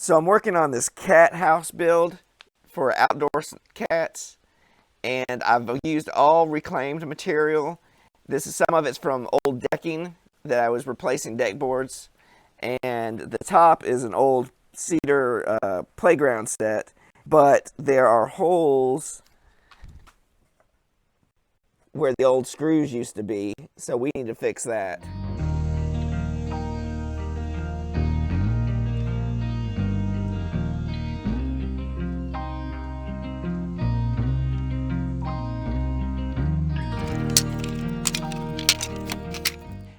So I'm working on this cat house build for outdoor cats, and I've used all reclaimed material. This is some of it's from old decking that I was replacing deck boards, and the top is an old cedar playground set, but there are holes where the old screws used to be, so we need to fix that.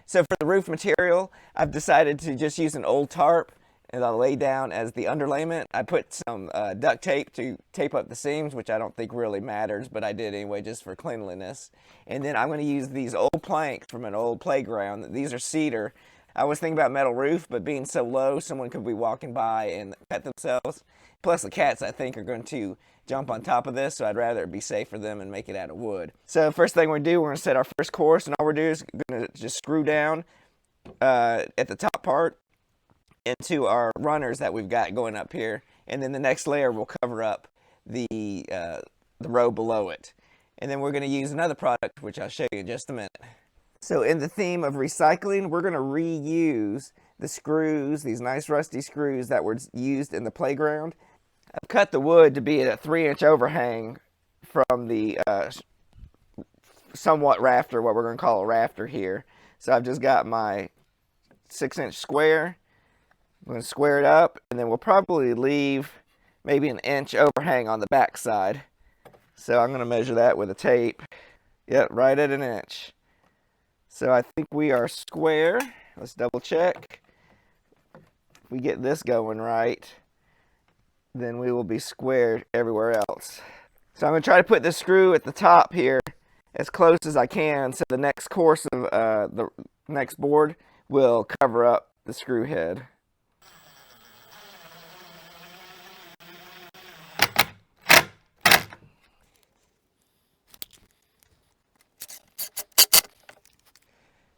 So for the roof material, I've decided to just use an old tarp and I'll lay down as the underlayment. I put some duct tape to tape up the seams, which I don't think really matters, but I did anyway just for cleanliness. And then I'm going to use these old planks from an old playground. These are cedar. I was thinking about metal roof, but being so low, someone could be walking by and cut themselves. Plus the cats, I think, are going to jump on top of this, so I'd rather it be safe for them and make it out of wood. So first thing we're going to do, we're going to set our first course, and all we're doing is going to just screw down at the top part into our runners that we've got going up here, and then the next layer will cover up the row below it. And then we're going to use another product, which I'll show you in just a minute. So in the theme of recycling, we're going to reuse the screws, these nice rusty screws that were used in the playground. I've cut the wood to be at a 3-inch overhang from the somewhat rafter, what we're going to call a rafter here. So I've just got my 6-inch square. I'm going to square it up, and then we'll probably leave maybe an inch overhang on the back side. So I'm going to measure that with a tape. Yep, right at an inch. So I think we are square. Let's double check. If we get this going right, then we will be square everywhere else. So I'm going to try to put this screw at the top here as close as I can, so the next course of the next board will cover up the screw head.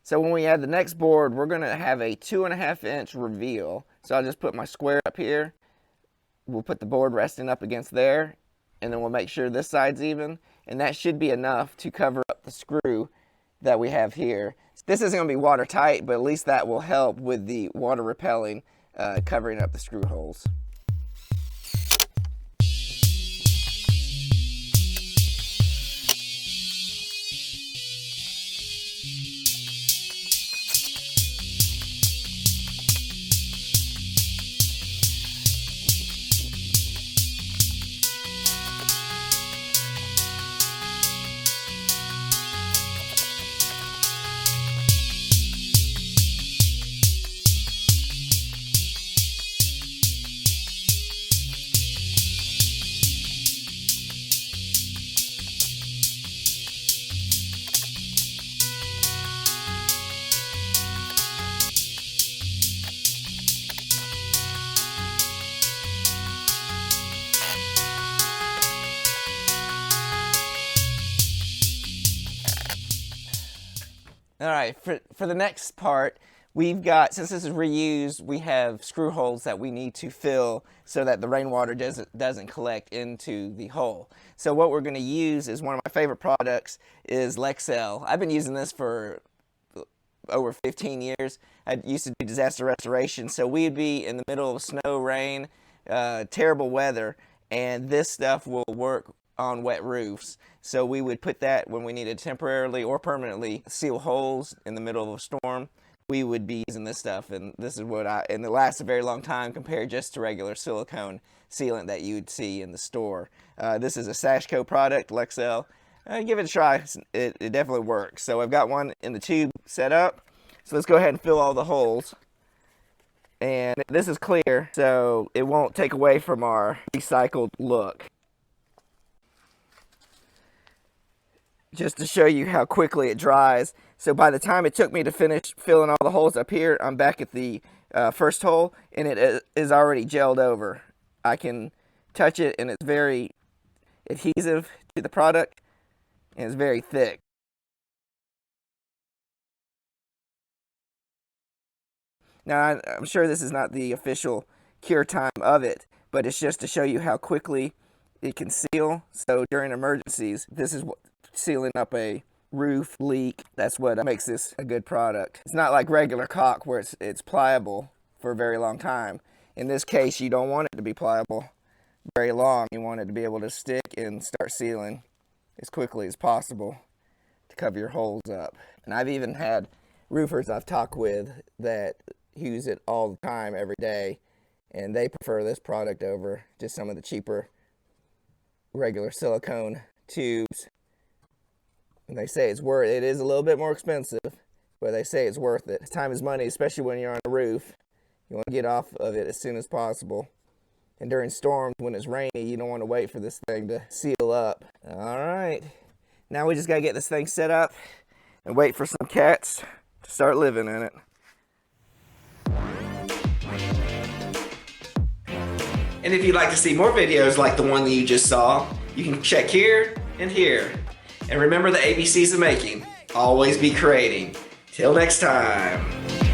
So when we add the next board, we're going to have a 2.5-inch reveal. So I'll just put my square up here. We'll put the board resting up against there, and then we'll make sure this side's even, and that should be enough to cover up the screw that we have here. This isn't going to be watertight, but at least that will help with the water repelling, covering up the screw holes. All right, for the next part, we've got, since this is reused, we have screw holes that we need to fill so that the rainwater doesn't collect into the hole. So what we're going to use is one of my favorite products is LEXEL. I've been using this for over 15 years. I used to do disaster restoration, so we'd be in the middle of snow, rain, terrible weather, and this stuff will work on wet roofs. So we would put that when we needed temporarily or permanently seal holes in the middle of a storm. We would be using this stuff, and this is what and it lasts a very long time compared just to regular silicone sealant that you would see in the store. This is a Sashco product, LEXEL. Give it a try. It definitely works. So I've got one in the tube set up. So let's go ahead and fill all the holes. And this is clear, so it won't take away from our recycled look. Just to show you how quickly it dries. So by the time it took me to finish filling all the holes up here, I'm back at the first hole, and it is already gelled over. I can touch it, and it's very adhesive to the product, and it's very thick. Now, I'm sure this is not the official cure time of it, but it's just to show you how quickly it can seal. So during emergencies, this is what sealing up a roof leak. That's what makes this a good product. It's not like regular caulk where it's pliable for a very long time. In this case, you don't want it to be pliable very long. You want it to be able to stick and start sealing as quickly as possible to cover your holes up. And I've even had roofers I've talked with that use it all the time, every day, and they prefer this product over just some of the cheaper regular silicone tubes. And they say it's worth it. It is a little bit more expensive, but they say it's worth it. Time is money, especially when you're on a roof. You want to get off of it as soon as possible. And during storms, when it's rainy, you don't want to wait for this thing to seal up. All right, now we just got to get this thing set up and wait for some cats to start living in it. And if you'd like to see more videos like the one that you just saw, you can check here and here. And remember the ABCs of making. Always be creating. Till next time.